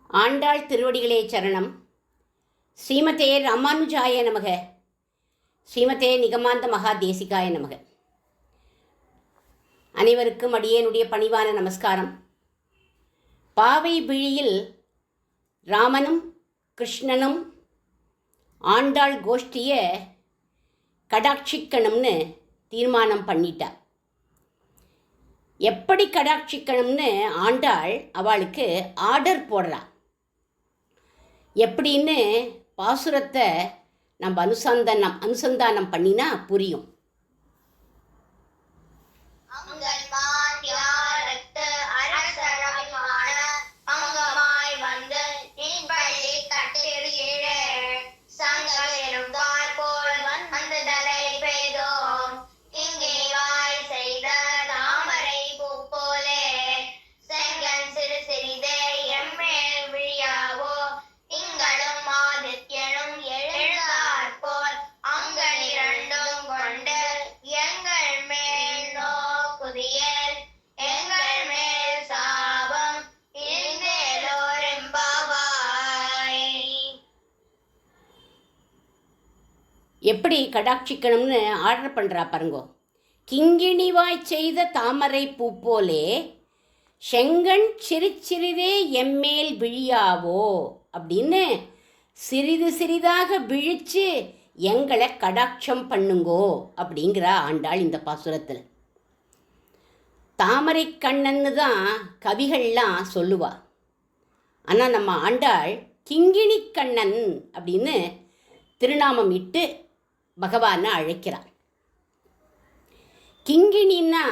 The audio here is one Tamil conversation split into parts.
ஆண்டாள் திருவடிகளே சரணம். ஸ்ரீமதே ராமானுஜாய நமக. ஸ்ரீமதே நிகமாந்த மகா தேசிகாய நமக. அனைவருக்கும் அடியேனுடைய பணிவான நமஸ்காரம். பாவை விழியில் ராமனும் கிருஷ்ணனும் ஆண்டாள் கோஷ்டியை கடாட்சிக்கணும்னு தீர்மானம் பண்ணிட்டா. எப்படி கடாட்சிக்கணும்னு ஆண்டாள் அவளுக்கு ஆர்டர் போடுறா. எப்படின்னு பாசுரத்தை நம்ம அனுசந்தானம் பண்ணினா புரியும். எப்படி கடாட்சிக்கணும்னு ஆர்டர் பண்ணுறா பாருங்கோ. கிங்கிணிவாய் செய்த தாமரை பூ போலே செங்கண் சிறிதே எம்மேல் விழியாவோ அப்படின்னு சிறிது சிறிதாக விழிச்சு எங்களை கடாட்சம் பண்ணுங்கோ அப்படிங்கிறா ஆண்டாள் இந்த பாசுரத்தில். தாமரை கண்ணன்னு தான் கவிகள்லாம் சொல்லுவா. ஆனால் நம்ம ஆண்டாள் கிங்கிணி கண்ணன் அப்படின்னு திருநாமம் இட்டு பகவானை அழைக்கிறான். கிங்கிணின்னா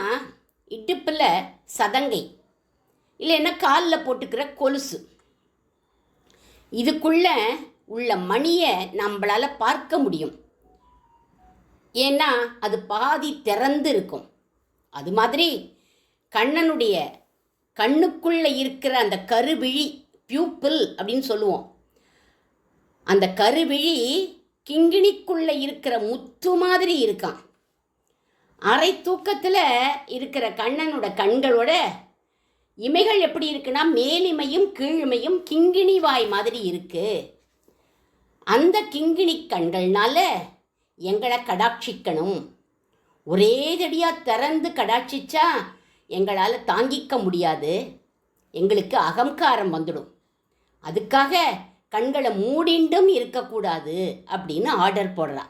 இடுப்பில் சதங்கை, இல்லைன்னா காலில் போட்டுக்கிற கொலுசு. இதுக்குள்ள உள்ள மணியை நம்மளால் பார்க்க முடியும். ஏன்னா அது பாதி திறந்து இருக்கும். அது மாதிரி கண்ணனுடைய கண்ணுக்குள்ளே இருக்கிற அந்த கருவிழி, பியூப்பிள் அப்படின்னு சொல்லுவோம். அந்த கருவிழி கிங்கிணிக்குள்ளே இருக்கிற முத்து மாதிரி இருக்கான். அரை தூக்கத்தில் இருக்கிற கண்ணனோட கண்களோட இமைகள் எப்படி இருக்குன்னா மேலிமையும் கீழிமையும் கிங்கிணி வாய் மாதிரி இருக்கு. அந்த கிங்கிணி கண்கள்னால எங்களை கடாட்சிக்கணும். ஒரே தடியாக திறந்து கடாட்சிச்சா எங்களால் தாங்கிக்க முடியாது, எங்களுக்கு அகங்காரம் வந்துடும். அதுக்காக கண்களை மூடிண்டும் இருக்கக்கூடாது அப்படின்னு ஆர்டர் போடுறா.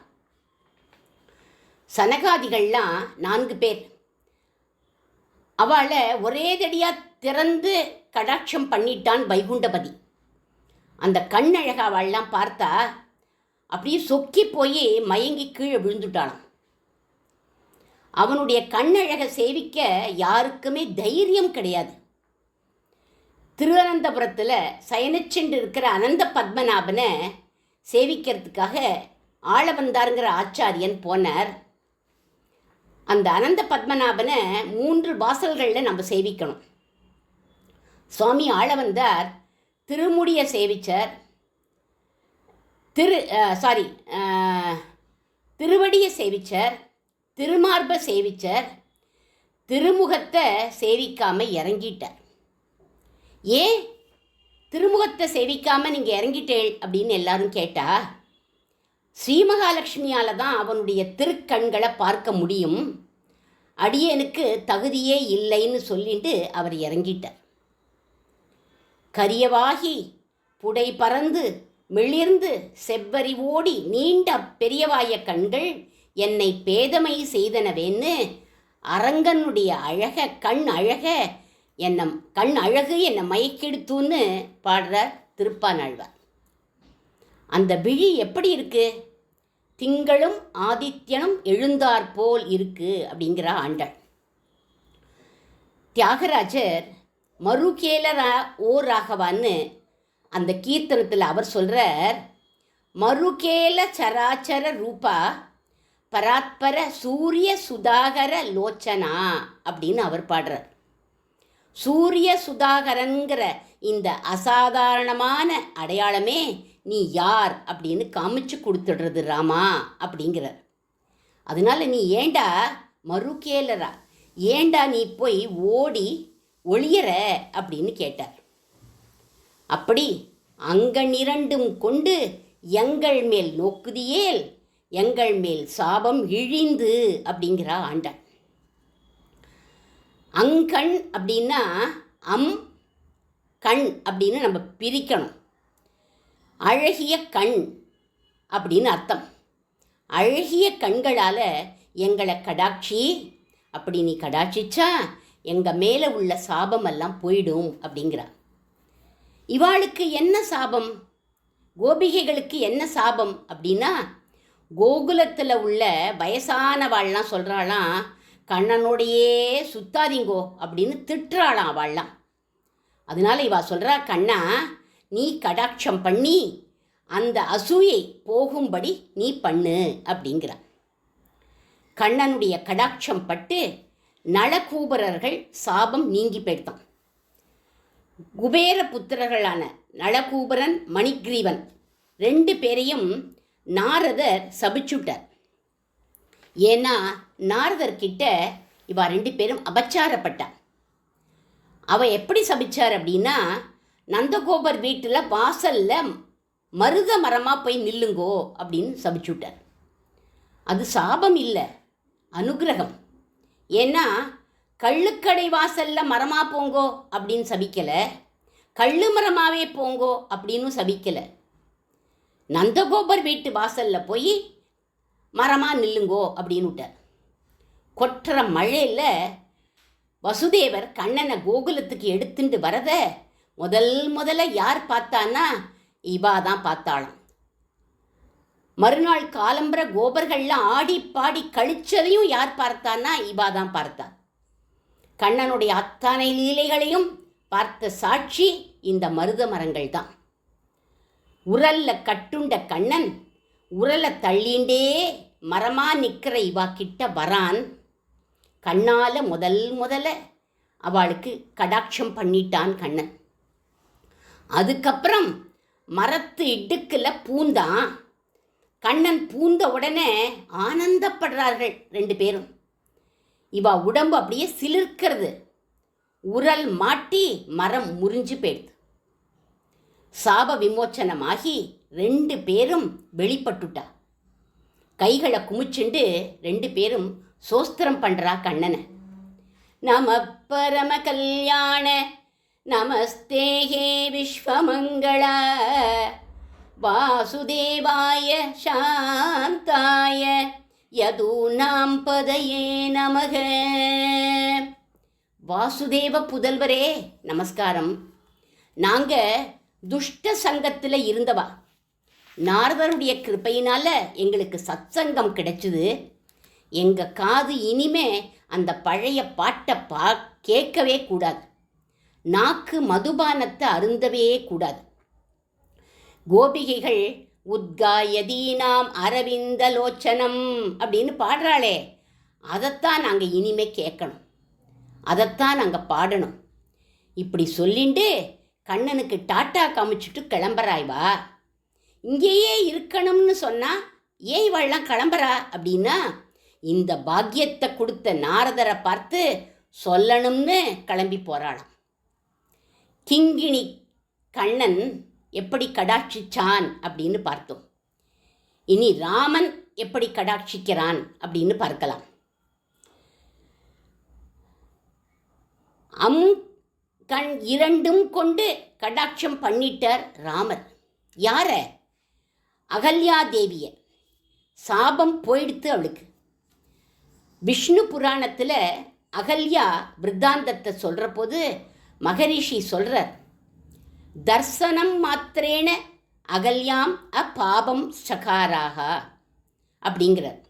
சனகாதிகள்லாம் 4 பேர். அவளை ஒரே தடியாக திறந்து கடாட்சம் பண்ணிட்டான் வைகுண்டபதி. அந்த கண்ணழக அவள்லாம் பார்த்தா அப்படியே சொக்கி போய் மயங்கி கீழே விழுந்துட்டாளாம். அவனுடைய கண்ணழக சேவிக்க யாருக்குமே தைரியம் கிடையாது. திருவனந்தபுரத்தில் சயனிச்சென்று இருக்கிற அனந்த பத்மநாபனை சேவிக்கிறதுக்காக ஆளவந்தாருங்கிற ஆச்சாரியன் போனார். அந்த அனந்த பத்மநாபனை 3 வாசல்களில் நம்ம சேவிக்கணும். சுவாமி ஆளவந்தார் திருமுடியை சேவிச்சார், திருவடியை சேவிச்சார், திருமார்பை சேவிச்சார், திருமுகத்தை சேவிக்காமல் இறங்கிட்டார். ஏன் திருமுகத்தை சேவிக்காமல் நீங்கள் இறங்கிட்டேள் அப்படின்னு எல்லாரும் கேட்டா, ஸ்ரீ மகாலட்சுமியால் தான் அவனுடைய திருக்கண்களை பார்க்க முடியும், அடியனுக்கு தகுதியே இல்லைன்னு சொல்லிட்டு அவர் இறங்கிட்டார். கரியவாகி புடை பறந்து மிளிர்ந்து செவ்வரி ஓடி நீண்ட பெரியவாய கண்கள் என்னை பேதமை செய்தனவேன்னு அரங்கனுடைய கண் அழகு என்னை மயக்கெடுத்துன்னு பாடுறார் திருப்பானாழ்வார். அந்த விழி எப்படி இருக்கு? திங்களும் ஆதித்யனும் எழுந்தாற்போல் இருக்கு அப்படிங்கிற ஆண்டாள். தியாகராஜர் மறுகேல ஓ ராகவான்னு அந்த கீர்த்தனத்தில் அவர் சொல்கிறார், மறுகேல சராச்சர ரூபா பராத்பர சூரிய சுதாகர லோச்சனா அப்படின்னு அவர் பாடுறார். சூரிய சுதாகரன்கிற இந்த அசாதாரணமான அடையாளமே நீ யார் அப்படின்னு காமிச்சு கொடுத்துடுறது ராமா அப்படிங்கிறார். அதனால நீ ஏண்டா மறுகேலரா, ஏண்டா நீ போய் ஓடி ஒளியற அப்படின்னு கேட்டார். அப்படி அங்கனிரண்டும் கொண்டு எங்கள் மேல் நோக்குதியேல் எங்கள் மேல் சாபம் இழிந்து அப்படிங்கிறா ஆண்டாள். அங்கண் அப்படின்னா கண் அப்படின்னு நம்ம பிரிக்கணும். அழகிய கண் அப்படின்னு அர்த்தம். அழகிய கண்களால் எங்களை கடாட்சி, அப்படி நீ கடாட்சிச்சா எங்கள் மேலே உள்ள சாபமெல்லாம் போயிடும் அப்படிங்கிறா. இவாளுக்கு என்ன சாபம்? கோபிகைகளுக்கு என்ன சாபம் அப்படின்னா, கோகுலத்தில் உள்ள வயசானவாள்லாம் சொல்கிறாளாம், கண்ணனோடையே சுத்தாதீங்கோ அப்படின்னு திட்டுறாளாம் அவள்லாம். அதனால இவா சொல்கிறா, கண்ணா நீ கடாட்சம் பண்ணி அந்த அசூயை போகும்படி நீ பண்ணு அப்படிங்கிறா. கண்ணனுடைய கடாட்சம் பட்டு நளகூபரர்கள் சாபம் நீங்கி போயிட்டான். குபேர புத்திரர்களான நளகூபரன் மணிக்ரீவன் 2 பேரையும் நாரதர் சபிச்சுட்டார். ஏன்னா நாரதர்கிட்ட இவா 2 பேரும் அபச்சாரப்பட்டார். அவ எப்படி சபிச்சார் அப்படின்னா, நந்தகோபர் வீட்டில் வாசலில் மருத மரமாக போய் நில்லுங்கோ அப்படின்னு சபிச்சுட்டார். அது சாபம் இல்லை, அனுகிரகம். ஏன்னா கள்ளுக்கடை வாசலில் மரமாக போங்கோ அப்படின்னு சபிக்கலை, கள்ளு மரமாகவே போங்கோ அப்படின்னு சபிக்கலை. நந்தகோபர் வீட்டு வாசலில் போய் மரமாக நில்லுங்கோ அப்படின்னு விட்டார். கொட்டுற மழையில் வசுதேவர் கண்ணனை கோகுலத்துக்கு எடுத்துட்டு வரத முதல்ல யார் பார்த்தான்னா இவா தான் பார்த்தாளாம். மறுநாள் காலம்பர கோபர்கள்லாம் ஆடி பாடி கழிச்சதையும் யார் பார்த்தான்னா இவா தான் பார்த்தா. கண்ணனுடைய அத்தனை லீலைகளையும் பார்த்த சாட்சி இந்த மருத மரங்கள் தான். உரல்ல கட்டுண்ட கண்ணன் உரலை தள்ளிண்டே மரமா நிற்கிற இவா கிட்ட வரான். கண்ணால் முதல்ல அவளுக்கு கடாட்சம் பண்ணிட்டான் கண்ணன். அதுக்கப்புறம் மரத்து இடுக்கில் பூந்தான். கண்ணன் பூந்த உடனே ஆனந்தப்படுறார்கள் 2 பேரும். இவா உடம்பு அப்படியே சிலிர்க்கிறது. உரல் மாட்டி மரம் முறிஞ்சு போயிடுது. சாப விமோச்சனமாகி 2 பேரும் வெளிப்பட்டுட்டா. கைகளை குமிச்சுண்டு 2 பேரும் சோஸ்திரம் பண்ணுறா கண்ணனை. நம பரம கல்யாண நமஸ்தேஹே விஸ்வமங்கள வாசுதேவாய சாந்தாய யதூனாம் பதயே நமக. வாசுதேவ புதல்வரே நமஸ்காரம். நாங்கள் துஷ்ட சங்கத்தில் இருந்தவா. நாரதருடைய கிருப்பையினால் எங்களுக்கு சத்சங்கம் கிடைச்சிது. எங்கள் காது இனிமே அந்த பழைய பாட்டை கேட்கவே கூடாது. நாக்கு மதுபானத்தை அருந்தவே கூடாது. கோபிகைகள் உத்காயதீனாம் அரவிந்த லோச்சனம் அப்படின்னு பாடுறாளே, அதைத்தான் நாங்கள் இனிமே கேட்கணும், அதைத்தான் நாங்கள் பாடணும். இப்படி சொல்லிண்டு கண்ணனுக்கு டாட்டா காமிச்சிட்டு கிளம்புறாய்வா. இங்கேயே இருக்கணும்னு சொன்னால் ஏன் இவள்லாம் கிளம்புறா அப்படின்னா, இந்த பாக்கியத்தை கொடுத்த நாரதரை பார்த்து சொல்லணும்னு கிளம்பி போகிறாளாம். கிங்கிணி கண்ணன் எப்படி கடாட்சிச்சான் அப்படின்னு பார்த்தோம். இனி ராமன் எப்படி கடாட்சிக்கிறான் அப்படின்னு பார்க்கலாம். கண் 2 கொண்டு கடாட்சம் பண்ணிட்டார் ராமர். யார? அகல்யா தேவிய. சாபம் போயிடுத்து அவளுக்கு. விஷ்ணு புராணத்தில் அகல்யா விருத்தாந்தத்தை சொல்கிற போது மகரிஷி சொல்கிறார், தர்சனம் மாத்திரேன அகல்யாம் அபாபம் சகாராக அப்படிங்கிறார்.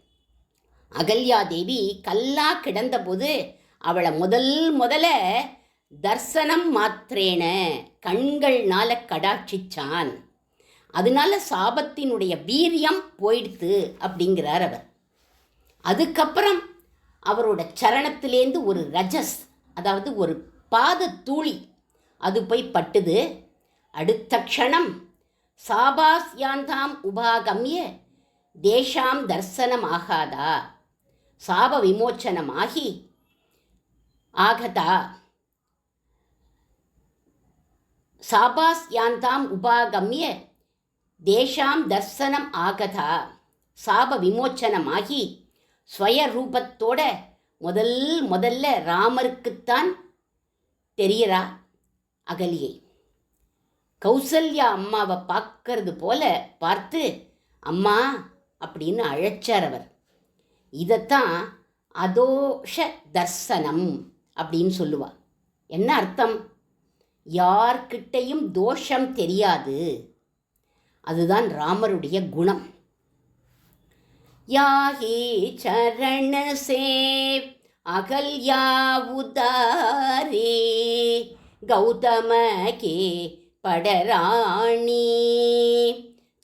அகல்யா தேவி கல்லா கிடந்தபோது அவளை முதல்ல தர்சனம் மாத்திரேன கண்கள்னால கடாட்சிச்சான். அதனால சாபத்தினுடைய வீரியம் போயிடுத்து அப்படிங்கிறார் அவர். அதுக்கப்புறம் அவரோட சரணத்திலேருந்து ஒரு ரஜஸ், அதாவது ஒரு பாத தூளி அது போய் பட்டுது. அடுத்த க்ஷணம் சாபாஸ்யாந்தாம் உபாகம்ய தேஷாம் தர்சனம் ஆகாதா, சாப விமோச்சனமாகி ஆகதா சாபாஸ் யாந்தாம் உபாகம்ய தேஷாம் தர்சனம் ஆகதா. சாப விமோச்சனமாகி ஸ்வயரூபத்தோட முதல்ல ராமருக்குத்தான் தெரியறா அகலியை. கௌசல்யா அம்மாவை பார்க்கறது போல பார்த்து அம்மா அப்படின்னு அழைச்சார் அவர். இதைத்தான் அதோஷ தர்சனம் அப்படின்னு சொல்லுவா. என்ன அர்த்தம்? யார்கிட்டையும் தோஷம் தெரியாது. அதுதான் ராமருடைய குணம். யாஹி சரண சேவ் அகல்யா உதாரே கௌதம கே படராணி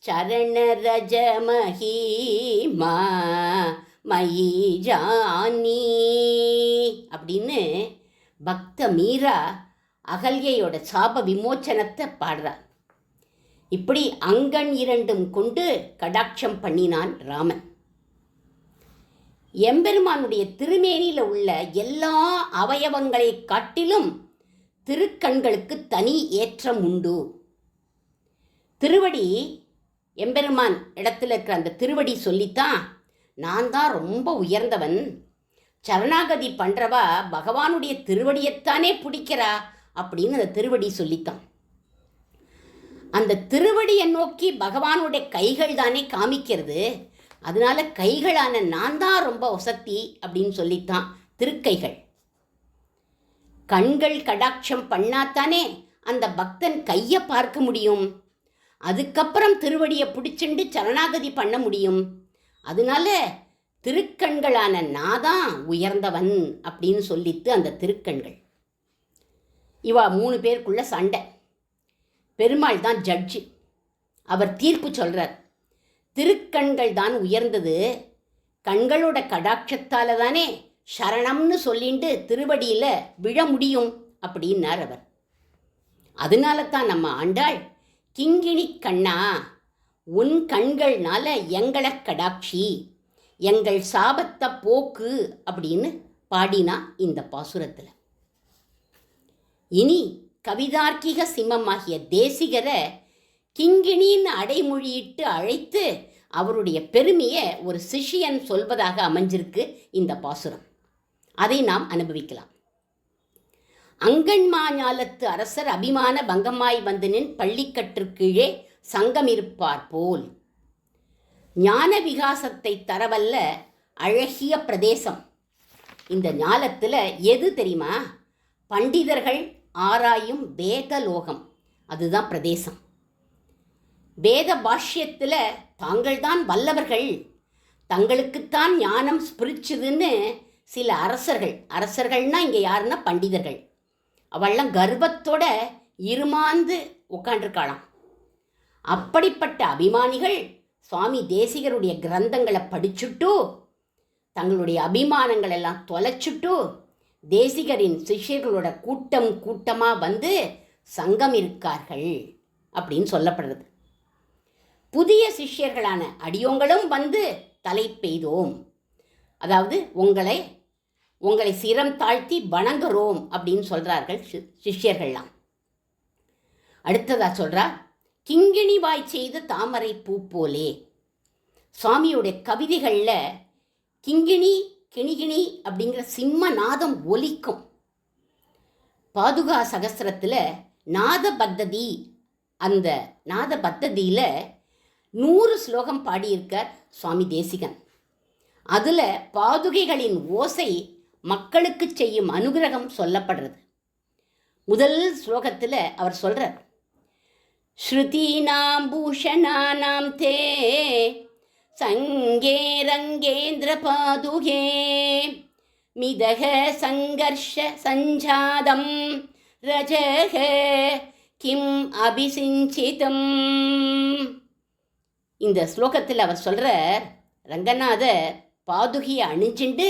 சரண ரஜ மஹிமா மயி ஜானி அப்படின்னு பக்த மீரா அகல்யையோட சாப விமோச்சனத்தை பாடுறார். இப்படி அங்கண் இரண்டும் கொண்டு கடாட்சம் பண்ணினான் ராமன். எம்பெருமானுடைய திருமேனியில் உள்ள எல்லா அவயவங்களை காட்டிலும் திருக்கண்களுக்கு தனி ஏற்றம் உண்டு. திருவடி, எம்பெருமான் இடத்துல இருக்கிற அந்த திருவடி சொல்லித்தான் நான் தான் ரொம்ப உயர்ந்தவன், சரணாகதி பண்ணுறவா பகவானுடைய திருவடியைத்தானே பிடிக்கிறா அப்படின்னு அந்த திருவடி சொல்லித்தான். அந்த திருவடியை நோக்கி பகவானுடைய கைகள் தானே காமிக்கிறது. அதனால கைகளான நான் தான் ரொம்ப வசத்தி அப்படின்னு சொல்லித்தான் திருக்கைகள். கண்கள் கடாட்சம் பண்ணாத்தானே அந்த பக்தன் கையை பார்க்க முடியும். அதுக்கப்புறம் திருவடியை பிடிச்சிண்டு சரணாகதி பண்ண முடியும். அதனால திருக்கண்களான நான் தான் உயர்ந்தவன் அப்படின்னு சொல்லித்து அந்த திருக்கண்கள். இவா 3 பேருக்குள்ள சண்டை. பெருமாள் தான் ஜட்ஜு. அவர் தீர்ப்பு சொல்கிறார். திருக்கண்கள் தான் உயர்ந்தது, கண்களோட கடாட்சத்தால் தானே சரணம்னு சொல்லிண்டு திருவடியில் விழ முடியும் அப்படின்னார் அவர். அதனால தான் நம்ம ஆண்டாள் கிங்கிணி கண்ணா உன் கண்கள்னால எங்களை கடாட்சி, எங்கள் சாபத்தை போக்கு அப்படின்னு பாடினா இந்த பாசுரத்தில். இனி கவிதார்க்கிக சிம்மமாகிய தேசிகரை கிங்கிணின்னு அடைமொழியிட்டு அழைத்து அவருடைய பெருமையை ஒரு சிஷ்யன் சொல்வதாக அமைஞ்சிருக்கு இந்த பாசுரம். அதை நாம் அனுபவிக்கலாம். அங்கண்மா ஞாலத்து அரசர் அபிமான பங்கமாய் வந்தனின் பள்ளிக்கற்றுக்கீழே சங்கமிருப்பார் போல். ஞான விகாசத்தை தரவல்ல அழகிய பிரதேசம் இந்த ஞாலத்தில் எது தெரியுமா? பண்டிதர்கள் ஆராயும் வேதலோகம், அதுதான் பிரதேசம். வேத பாஷ்யத்தில் தாங்கள்தான் வல்லவர்கள், தங்களுக்குத்தான் ஞானம் ஸ்பிரிச்சுதுன்னு சில அரசர்கள்னா இங்கே யாருன்னா பண்டிதர்கள், அவள்லாம் கர்வத்தோட இருமாந்து உட்காண்டிருக்காளாம். அப்படிப்பட்ட அபிமானிகள் சுவாமி தேசிகருடைய கிரந்தங்களை படிச்சுட்டு தங்களுடைய அபிமானங்கள் எல்லாம் தொலைச்சுட்டு தேசிகரின் சிஷ்யர்களோட கூட்டமாக வந்து சங்கம் இருக்கார்கள் அப்படின்னு சொல்லப்படுறது. புதிய சிஷ்யர்களான அடியோங்களும் வந்து தலை பெய்தோம், அதாவது உங்களை சிரம் தாழ்த்தி வணங்குறோம் அப்படின்னு சொல்கிறார்கள் சிஷ்யர்கள்லாம். அடுத்ததாக சொல்கிறார், கிங்கிணி வாய் செய்து தாமரை பூ போலே. சுவாமியோடைய கவிதைகளில் கிங்கிணி கிணிகிணி அப்படிங்கிற சிம்ம நாதம் ஒலிக்கும். பாதுகா சகஸ்திரத்தில் நாத பத்ததி, அந்த நாத பத்ததியில் 100 ஸ்லோகம் பாடியிருக்கார் சுவாமி தேசிகன். அதில் பாதுகைகளின் ஓசை மக்களுக்கு செய்யும் அனுகிரகம் சொல்லப்படுறது. முதல் ஸ்லோகத்தில் அவர் சொல்கிறார், ஸ்ருதீனாம் பூஷணானாம் தே சங்கே ரங்கேந்திர பாதுகே மிதக சங்கர்ஷ சஞ்சாதம் ரஜக கிம் அபிசிஞ்சிதம். இந்த ஸ்லோகத்தில் அவர் சொல்கிறார், ரங்கநாதர் பாதுகையை அணிஞ்சுண்டு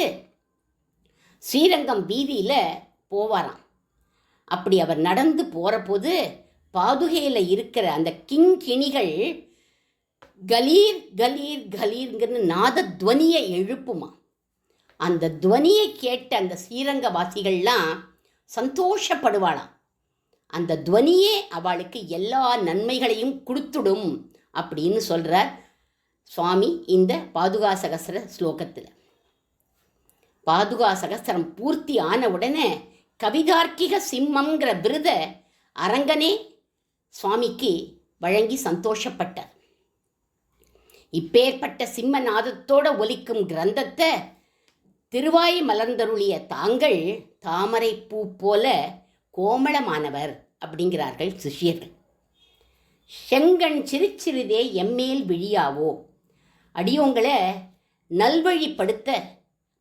ஸ்ரீரங்கம் வீதியில் போவாராம். அப்படி அவர் நடந்து போகிற போது பாதுகையில் இருக்கிற அந்த கிங்கிணிகள் கலீர் கலீர் கலீர்ங்கிற நாத துவனியை எழுப்புமா. அந்த துவனியை கேட்ட அந்த ஸ்ரீரங்கவாசிகள்லாம் சந்தோஷப்படுவாளாம். அந்த துவனியே அவளுக்கு எல்லா நன்மைகளையும் கொடுத்துடும் அப்படின்னு சொல்கிறார் சுவாமி இந்த பாதுகா சகஸ்ர ஸ்லோகத்தில். பாதுகா சகஸ்திரம் பூர்த்தி ஆன உடனே கவிதார்க்கிக சிம்மங்கிற விருதை அரங்கனே சுவாமிக்கு வழங்கி சந்தோஷப்பட்டார். இப்பேற்பட்ட சிம்மநாதத்தோடு ஒலிக்கும் கிரந்தத்தை திருவாய் மலர்ந்தருளிய தாங்கள் தாமரை பூ போல கோமளமானவர் அப்படிங்கிறார்கள் சிஷ்யர்கள். செங்கண் சிறுச்சிறிதே எம்மேல் விழியாவோ, அடியோங்களை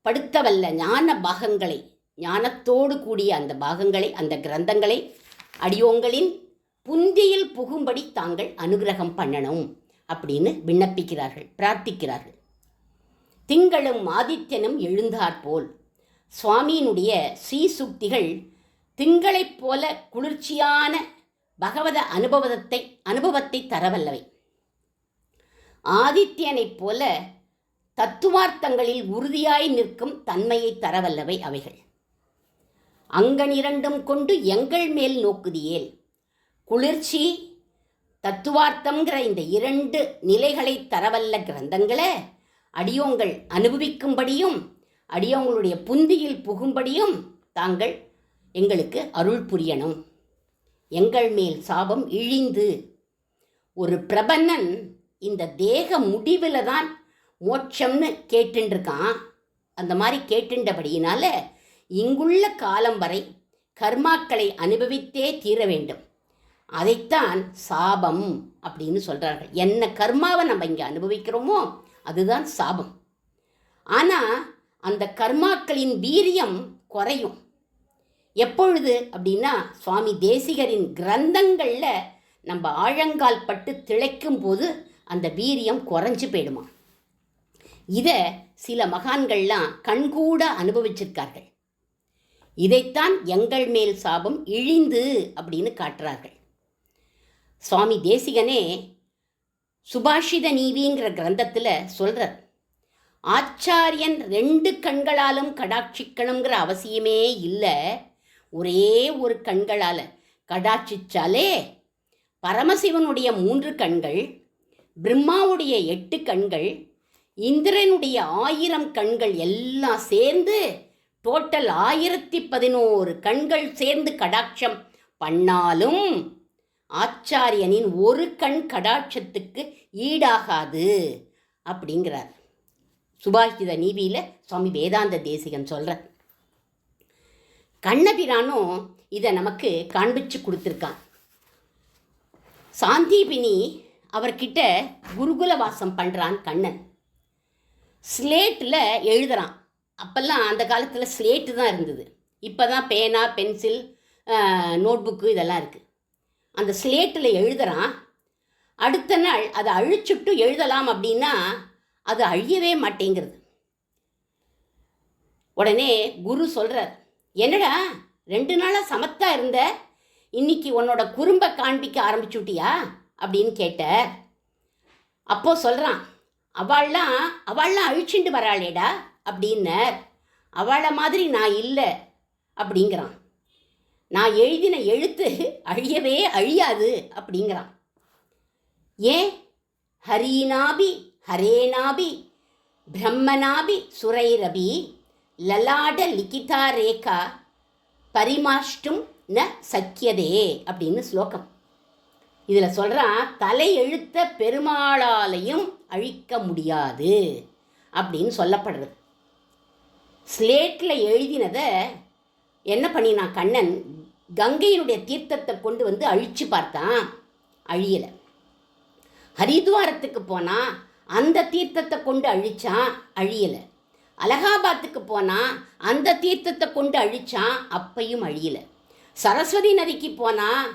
படுத்தவல்ல ஞான பாகங்களை, ஞானத்தோடு கூடிய அந்த பாகங்களை, அந்த கிரந்தங்களை அடியோங்களின் புந்தியில் புகும்படி தாங்கள் அனுகிரகம் பண்ணணும் அப்படின்னு விண்ணப்பிக்கிறார்கள், பிரார்த்திக்கிறார்கள். திங்களும் ஆதித்யனும் எழுந்தாற்போல் சுவாமியினுடைய ஸ்ரீசுக்திகள் திங்களைப் போல குளிர்ச்சியான பகவத அனுபவத்தை தரவல்லவை. ஆதித்யனைப் போல தத்துவார்த்தங்களில் உறுதியாய் நிற்கும் தன்மையை தரவல்லவை அவைகள். அங்கனிரண்டும் கொண்டு எங்கள் மேல் நோக்குதியேல், குளிர்ச்சி தத்துவார்த்தங்கிற இந்த 2 நிலைகளை தரவல்ல கிரந்தங்களை அடியோங்கள் அனுபவிக்கும்படியும் அடியோங்களுடைய புந்தியில் புகும்படியும் தாங்கள் எங்களுக்கு அருள் புரியணும். எங்கள் மேல் சாபம் இழிந்து, ஒரு பிரபன்னன் இந்த தேக முடிவில் தான் மோட்சம்னு கேட்டுருக்கான். அந்த மாதிரி கேட்டுண்டபடியினால இங்குள்ள காலம் வரை கர்மாக்களை அனுபவித்தே தீர வேண்டும். அதைத்தான் சாபம் அப்படின்னு சொல்கிறார்கள். என்ன கர்மாவை நம்ம இங்கே அனுபவிக்கிறோமோ அதுதான் சாபம். ஆனால் அந்த கர்மாக்களின் வீரியம் குறையும். எப்பொழுது அப்படின்னா சுவாமி தேசிகரின் கிரந்தங்களில் நம்ம ஆழங்கால் பட்டு திளைக்கும் போது அந்த வீரியம் குறைஞ்சு போயிடுமா. இதை சில மகான்கள்லாம் கண்கூட அனுபவிச்சிருக்கார்கள். இதைத்தான் எங்கள் மேல் சாபம் இழிந்து அப்படின்னு காட்டுறார்கள். சுவாமி தேசிகனே சுபாஷித நீவிங்கிற கிரந்தத்தில் சொல்கிறார், ஆச்சாரியன் 2 கண்களாலும் கடாட்சிக்கணுங்கிற அவசியமே இல்லை, ஒரே ஒரு கண்களால் கடாட்சிச்சாலே பரமசிவனுடைய 3 கண்கள், பிரம்மாவுடைய 8 கண்கள், இந்திரனுடைய 1000 கண்கள் எல்லாம் சேர்ந்து டோட்டல் 1011 கண்கள் சேர்ந்து கடாட்சம் பண்ணாலும் ஆச்சாரியனின் ஒரு கண் கடாட்சத்துக்கு ஈடாகாது அப்படிங்கிறார். சுபாஷித நீவியில் சுவாமி வேதாந்த தேசிகன் சொல்கிறார். கண்ணபிரானும் இதை நமக்கு காண்பிச்சு கொடுத்துருக்கான். சாந்தீபினி அவர்கிட்ட குருகுல வாசம் பண்ணுறான் கண்ணன். ஸ்லேட்டில் எழுதுகிறான். அப்போல்லாம் அந்த காலத்தில் ஸ்லேட்டு தான் இருந்தது. இப்போ தான் பேனா, பென்சில், நோட்புக்கு இதெல்லாம் இருக்குது. அந்த ஸ்லேட்டில் எழுதுகிறான். அடுத்த நாள் அதை அழிச்சுட்டு எழுதலாம் அப்படின்னா அது அழியவே மாட்டேங்கிறது. உடனே குரு சொல்கிறார், என்னடா 2 நாளாக சமத்தா இருந்த, இன்னைக்கு உன்னோட குறும்பை காண்பிக்க ஆரம்பிச்சுட்டியா அப்படின்னு கேட்டார். அப்போ சொல்கிறான், அவள்லாம் அழிச்சுட்டு வராளேடா அப்படின்னார். அவளை மாதிரி நான் இல்லை அப்படிங்கிறான். நான் எழுதின எழுத்து அழியவே அழியாது அப்படிங்கிறான். ஏன்? ஹரீனாபி ஹரேனாபி பிரம்மனாபி சுரைரபி லலாட லிகிதா ரேகா பரிமாஷ்டும் ந சக்கியதே அப்படின்னு ஸ்லோகம். இதில் சொல்கிறான், தலை எழுத்த பெருமாளாலையும் அழிக்க முடியாது அப்படின்னு சொல்லப்படுறது. ஸ்லேட்டில் எழுதினதை என்ன பண்ணினான் கண்ணன், கங்கையினுடைய தீர்த்தத்தை கொண்டு வந்து அழித்து பார்த்தான், அழியலை. ஹரித்வாரத்துக்கு போனால் அந்த தீர்த்தத்தை கொண்டு அழித்தான், அழியலை. அலகாபாத்துக்கு போனால் அந்த தீர்த்தத்தை கொண்டு அழித்தான், அப்பையும் அழியலை. சரஸ்வதி நதிக்கு போனால்,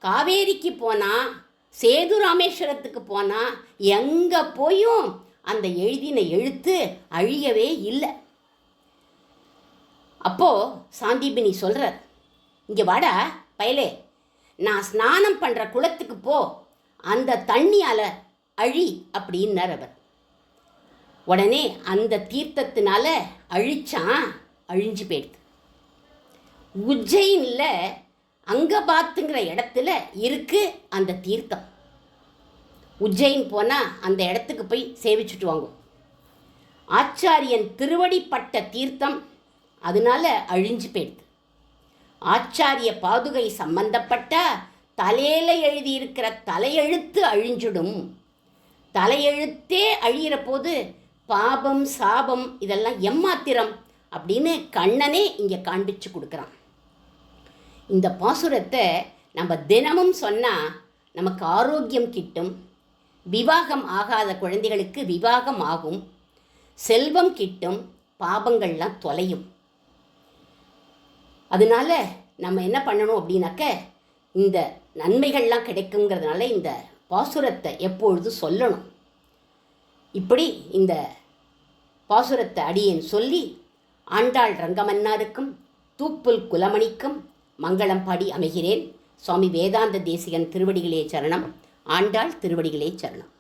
காவேரிக்கு போனால், சேது ராமேஸ்வரத்துக்கு போனால், எங்கே போயும் அந்த எழுதின எழுத்து அழியவே இல்லை. அப்போது சாந்தீபினி சொல்கிறார், இங்கே வாடா பயலே, நான் ஸ்நானம் பண்ணுற குளத்துக்கு போ, அந்த தண்ணியால் அழி அப்படின்னார் அவர். உடனே அந்த தீர்த்தத்தினால அழிச்சான், அழிஞ்சு போயிடுது. உஜ்ஜைனில் அங்கபாத்துங்கிற இடத்துல இருக்கு அந்த தீர்த்தம். உஜ்ஜைன் போனால் அந்த இடத்துக்கு போய் சேவிச்சுட்டு வாங்க. ஆச்சாரியன் திருவடிப்பட்ட தீர்த்தம், அதனால அழிஞ்சு போயிடுது. ஆச்சாரிய பாதுகை சம்பந்தப்பட்ட தலையில எழுதியிருக்கிற தலையெழுத்து அழிஞ்சிடும். தலையெழுத்தே அழியிற போது பாபம் சாபம் இதெல்லாம் எம்மாத்திரம் அப்படின்னு கண்ணனே இங்கே காண்பிச்சு கொடுக்குறான். இந்த பாசுரத்தை நம்ம தினமும் சொன்னால் நமக்கு ஆரோக்கியம் கிட்டும், விவாகம் ஆகாத குழந்தைகளுக்கு விவாகம் ஆகும், செல்வம் கிட்டும், பாபங்கள்லாம் தொலையும். அதனால நம்ம என்ன பண்ணணும் அப்படின்னாக்க, இந்த நன்மைகள்லாம் கிடைக்குங்கிறதுனால இந்த பாசுரத்தை எப்பொழுதும் சொல்லணும். இப்படி இந்த பாசுரத்தை அடியேன் சொல்லி ஆண்டாள் ரங்கமன்னாருக்கும் தூப்புல் குலமணிக்கும் மங்களம் பாடி அமைகிறேன். சுவாமி வேதாந்த தேசிகன் திருவடிகளே சரணம். ஆண்டாள் திருவடிகளே சரணம்.